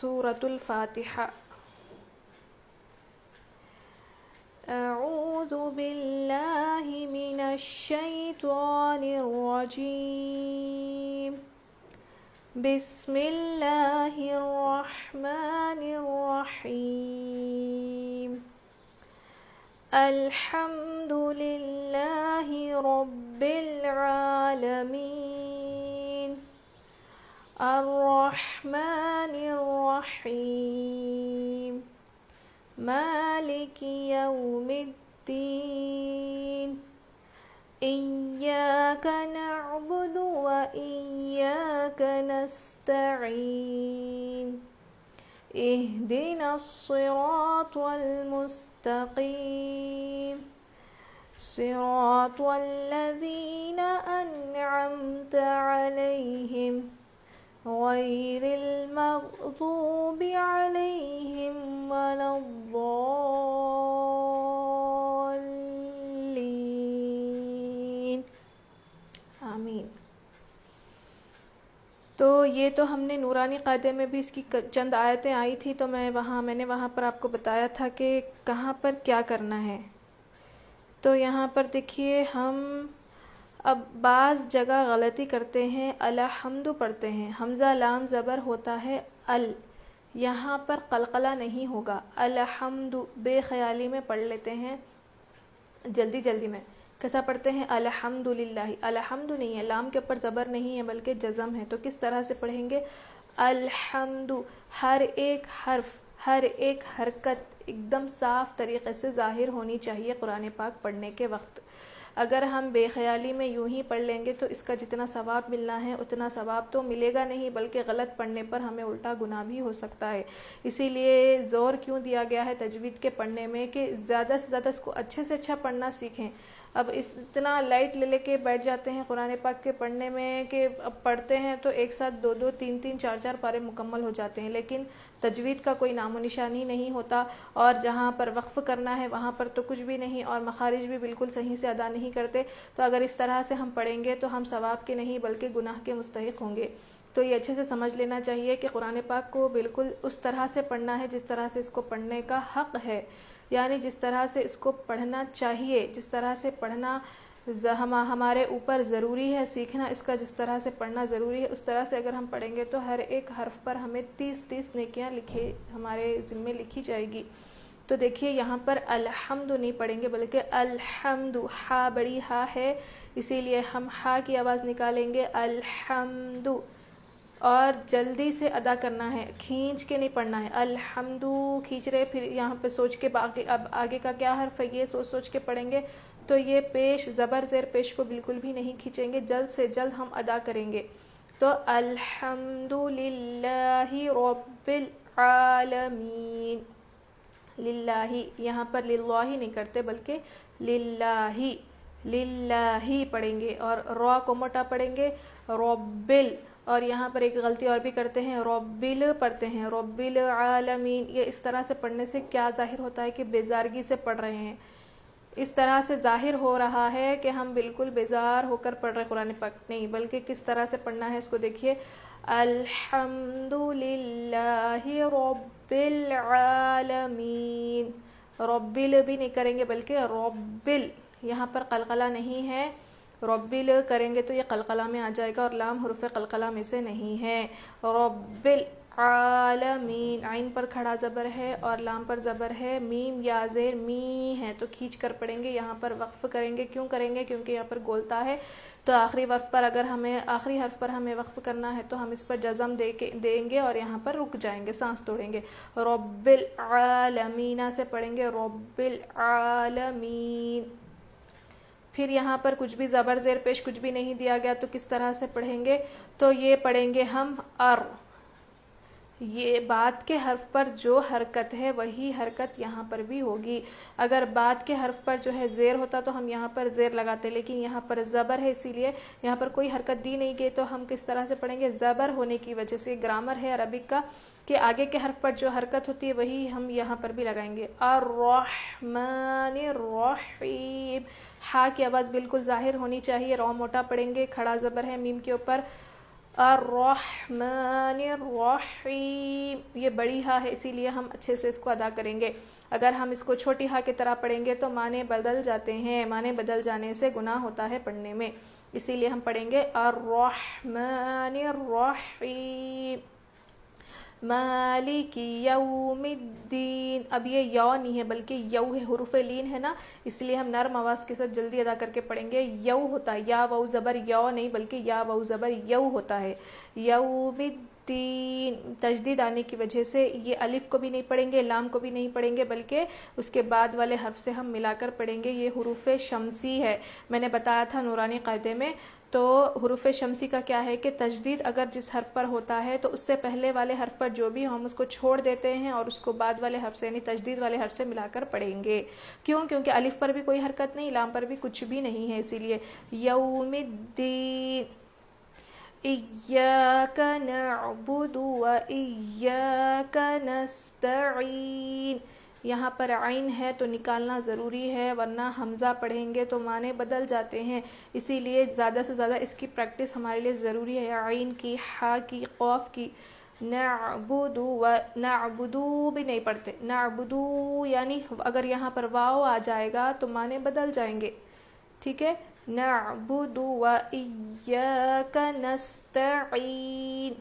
سورة الفاتحة. أعوذ بالله من الشيطان الرجيم. بسم الله الرحمن الرحيم. الحمد لله رب العالمين. الرحمن الرحيم. مالك يوم الدين. إياك نعبد وإياك نستعين. اهدنا الصراط المستقيم. صراط الذين أنعمت عليهم غير المغضوب عليهم ولا الضالين. آمین. تو یہ تو ہم نے نورانی قاعدے میں بھی اس کی چند آیتیں آئی تھی، تو میں نے وہاں پر آپ کو بتایا تھا کہ کہاں پر کیا کرنا ہے. تو یہاں پر دیکھیے ہم اب بعض جگہ غلطی کرتے ہیں، الحمد پڑھتے ہیں، حمزہ لام زبر ہوتا ہے ال، یہاں پر قلقلہ نہیں ہوگا. الحمد بے خیالی میں پڑھ لیتے ہیں، جلدی جلدی میں. کیسا پڑھتے ہیں؟ الحمد للہ. الحمد نہیں ہے، لام کے اوپر زبر نہیں ہے بلکہ جزم ہے. تو کس طرح سے پڑھیں گے؟ الحمد. ہر ایک حرف، ہر ایک حرکت ایک دم صاف طریقے سے ظاہر ہونی چاہیے قرآن پاک پڑھنے کے وقت. اگر ہم بے خیالی میں یوں ہی پڑھ لیں گے تو اس کا جتنا ثواب ملنا ہے اتنا ثواب تو ملے گا نہیں، بلکہ غلط پڑھنے پر ہمیں الٹا گناہ بھی ہو سکتا ہے. اسی لیے زور کیوں دیا گیا ہے تجوید کے پڑھنے میں کہ زیادہ سے زیادہ اس کو اچھے سے اچھا پڑھنا سیکھیں. اب اتنا لائٹ لے کے بیٹھ جاتے ہیں قرآن پاک کے پڑھنے میں کہ اب پڑھتے ہیں تو ایک ساتھ 2 3 4 پارے مکمل ہو جاتے ہیں، لیکن تجوید کا کوئی نام و نشان ہی نہیں ہوتا. اور جہاں پر وقف کرنا ہے وہاں پر تو کچھ بھی نہیں، اور مخارج بھی بالکل صحیح سے ادا نہیں کرتے. تو اگر اس طرح سے ہم پڑھیں گے تو ہم ثواب کے نہیں بلکہ گناہ کے مستحق ہوں گے. تو یہ اچھے سے سمجھ لینا چاہیے کہ قرآن پاک کو بالکل اس طرح سے پڑھنا ہے جس طرح سے اس کو پڑھنے کا حق ہے، یعنی جس طرح سے اس کو پڑھنا چاہیے، جس طرح سے پڑھنا ہمارے اوپر ضروری ہے سیکھنا، اس کا جس طرح سے پڑھنا ضروری ہے اس طرح سے اگر ہم پڑھیں گے تو ہر ایک حرف پر ہمیں 30 نیکیاں ہمارے ذمے لکھی جائے گی. تو دیکھیے یہاں پر الحمد نہیں پڑھیں گے بلکہ الحمد. ہا بڑی ہا ہے، اسی لیے ہم ہا کی آواز نکالیں گے الحمد، اور جلدی سے ادا کرنا ہے، کھینچ کے نہیں پڑھنا ہے. الحمد کھینچ رہے، پھر یہاں پہ سوچ کے اب آگے کا کیا حرف ہے یہ سوچ کے پڑھیں گے تو یہ پیش زبر زیر پیش کو بالکل بھی نہیں کھینچیں گے، جلد سے جلد ہم ادا کریں گے. تو الحمد للہ رب العالمین. للہ یہاں پر للہ نہیں کرتے بلکہ للہ پڑھیں گے، اور را کو موٹا پڑھیں گے ربل. اور یہاں پر ایک غلطی اور بھی کرتے ہیں، ربل پڑھتے ہیں رب العالمین. یہ اس طرح سے پڑھنے سے کیا ظاہر ہوتا ہے کہ بیزارگی سے پڑھ رہے ہیں. اس طرح سے ظاہر ہو رہا ہے کہ ہم بالکل بیزار ہو کر پڑھ رہے قرآن پاک، نہیں بلکہ کس طرح سے پڑھنا ہے اس کو دیکھیے. الحمد للہ رب العالمین. ربل بھی نہیں کریں گے بلکہ ربل. یہاں پر قلقلہ نہیں ہے، ربل کریں گے تو یہ قلقلہ میں آ جائے گا، اور لام حرف قلقلہ میں سے نہیں ہے. رب العالمین. عین پر کھڑا زبر ہے اور لام پر زبر ہے، میم یا زیر می ہے تو کھینچ کر پڑھیں گے. یہاں پر وقف کریں گے، کیوں کریں گے؟ کیونکہ یہاں پر گولتا ہے. تو آخری حرف پر ہمیں وقف کرنا ہے تو ہم اس پر جزم دیں گے اور یہاں پر رک جائیں گے، سانس توڑیں گے. رب العالمین سے پڑھیں گے رب العالمین. پھر یہاں پر کچھ بھی زبر زیر پیش کچھ بھی نہیں دیا گیا تو کس طرح سے پڑھیں گے؟ تو یہ پڑھیں گے ہم یہ بات کے حرف پر جو حرکت ہے وہی حرکت یہاں پر بھی ہوگی. اگر بات کے حرف پر جو ہے زیر ہوتا تو ہم یہاں پر زیر لگاتے، لیکن یہاں پر زبر ہے اسی لیے یہاں پر کوئی حرکت دی نہیں گئی. تو ہم کس طرح سے پڑھیں گے؟ زبر ہونے کی وجہ سے گرامر ہے عربک کا کہ آگے کے حرف پر جو حرکت ہوتی ہے وہی ہم یہاں پر بھی لگائیں گے. الرحمن الرحیم. ہا کی آواز بالکل ظاہر ہونی چاہیے، رو موٹا پڑھیں گے، کھڑا زبر ہے میم کے اوپر. الرحمن الرحیم. یہ بڑی ہا ہے اسی لیے ہم اچھے سے اس کو ادا کریں گے. اگر ہم اس کو چھوٹی ہا کی طرح پڑھیں گے تو معنی بدل جاتے ہیں، معنی بدل جانے سے گناہ ہوتا ہے پڑھنے میں، اسی لیے ہم پڑھیں گے الرحمن الرحیم. مالک یوم الدین. اب یہ یو نہیں ہے بلکہ یو ہے، حروف لین ہے نا، اس لیے ہم نرم آواز کے ساتھ جلدی ادا کر کے پڑھیں گے. یو ہوتا ہے، یا واو زبر یو نہیں بلکہ یا واو زبر یو ہوتا ہے. یوم الدین. تشدید آنے کی وجہ سے یہ الف کو بھی نہیں پڑھیں گے، لام کو بھی نہیں پڑھیں گے، بلکہ اس کے بعد والے حرف سے ہم ملا کر پڑھیں گے. یہ حروف شمسی ہے، میں نے بتایا تھا نورانی قاعدے میں. تو حروف شمسی کا کیا ہے کہ تشدید اگر جس حرف پر ہوتا ہے تو اس سے پہلے والے حرف پر جو بھی ہم اس کو چھوڑ دیتے ہیں اور اس کو بعد والے حرف سے یعنی تشدید والے حرف سے ملا کر پڑھیں گے. کیونکہ الف پر بھی کوئی حرکت نہیں، لام پر بھی کچھ بھی نہیں ہے، اسی لیے یوم الدین. ایاک نعبد و ایاک نستعین. یہاں پر عین ہے تو نکالنا ضروری ہے ورنہ حمزہ پڑھیں گے تو معنی بدل جاتے ہیں، اسی لیے زیادہ سے زیادہ اس کی پریکٹس ہمارے لیے ضروری ہے. عین کی، ہا کی، قاف کی. نعبدو و نعبدو بھی نہیں پڑھتے، نعبدو یعنی اگر یہاں پر واو آ جائے گا تو معنی بدل جائیں گے. ٹھیک ہے، نعبد و ایاک نستعین.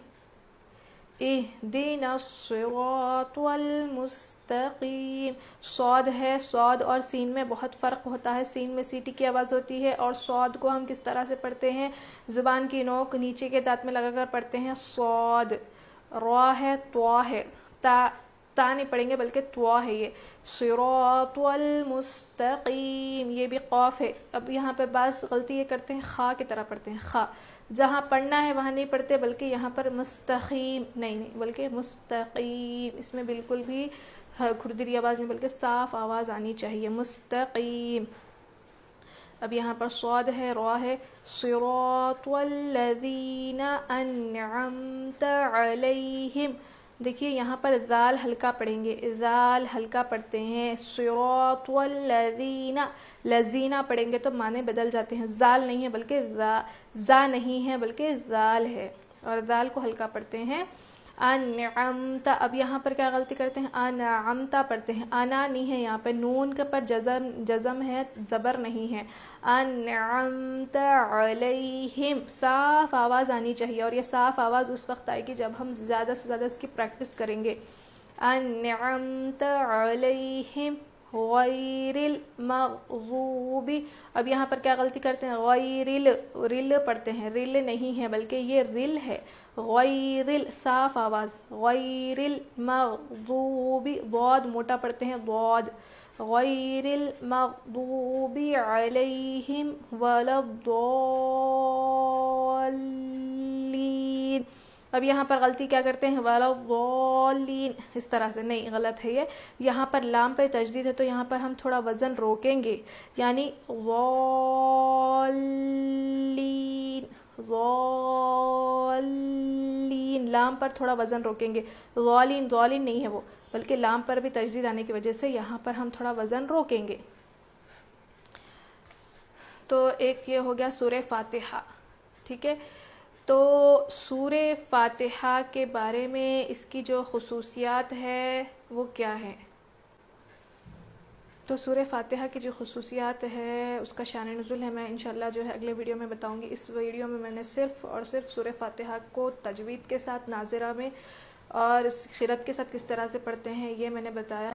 اہدنا الصراط المستقیم. صاد ہے، صاد اور سین میں بہت فرق ہوتا ہے. سین میں سیٹی کی آواز ہوتی ہے اور صاد کو ہم کس طرح سے پڑھتے ہیں، زبان کی نوک نیچے کے دانت میں لگا کر پڑھتے ہیں. صاد. را ہے، طوا ہے، تا نہیں پڑھیں گے بلکہ طوا ہے. یہ صراط المستقیم. یہ بھی قاف ہے. اب یہاں پہ بعض غلطی یہ کرتے ہیں، خا کی طرح پڑھتے ہیں. خا جہاں پڑھنا ہے وہاں نہیں پڑھتے بلکہ یہاں پر مستقیم نہیں بلکہ مستقیم. اس میں بالکل بھی کھردری آواز نہیں بلکہ صاف آواز آنی چاہیے. مستقیم. اب یہاں پر صاد ہے، را ہے. صراط الذین انعمت علیہم. دیکھیے یہاں پر ذال ہلکا پڑھیں گے، ذال ہلکا پڑھتے ہیں. صراط الذین، لذینہ پڑھیں گے تو معنی بدل جاتے ہیں. ذال نہیں ہے بلکہ زا نہیں ہے بلکہ ذال ہے اور ذال کو ہلکا پڑھتے ہیں. انعمت. اب یہاں پر کیا غلطی کرتے ہیں، انعمت پڑھتے ہیں. انا نہیں ہے، یہاں پہ نون کے پر جزم ہے، زبر نہیں ہے. انعمت علیہم. صاف آواز آنی چاہیے اور یہ صاف آواز اس وقت آئے گی جب ہم زیادہ سے زیادہ اس کی پریکٹس کریں گے. انعمت علیہم غیر المغضوب. اب یہاں پر کیا غلطی کرتے ہیں، رل پڑھتے ہیں. رل نہیں ہے بلکہ یہ رل ہے. غیر صاف آواز. غیر المغضوب. ضاد موٹا پڑھتے ہیں، ضاد. غیر المغضوب علیہم ولا الضالین. اب یہاں پر غلطی کیا کرتے ہیں، ولا الضالین اس طرح سے نہیں، غلط ہے یہ. یہاں پر لام پہ تشدید ہے تو یہاں پر ہم تھوڑا وزن روکیں گے، یعنی ضالین. ضالین لام پر تھوڑا وزن روکیں گے. ضالین ضالین نہیں ہے وہ بلکہ لام پر بھی تشدید آنے کی وجہ سے یہاں پر ہم تھوڑا وزن روکیں گے. تو ایک یہ ہو گیا سورہ فاتحہ. ٹھیک ہے، تو سورہ فاتحہ کے بارے میں اس کی جو خصوصیات ہے وہ کیا ہے. تو سورہ فاتحہ کی جو خصوصیات ہے اس کا شان نزول ہے، میں انشاءاللہ جو ہے اگلے ویڈیو میں بتاؤں گی. اس ویڈیو میں نے صرف اور صرف سورہ فاتحہ کو تجوید کے ساتھ، ناظرہ میں اور قرأت کے ساتھ کس طرح سے پڑھتے ہیں یہ میں نے بتایا.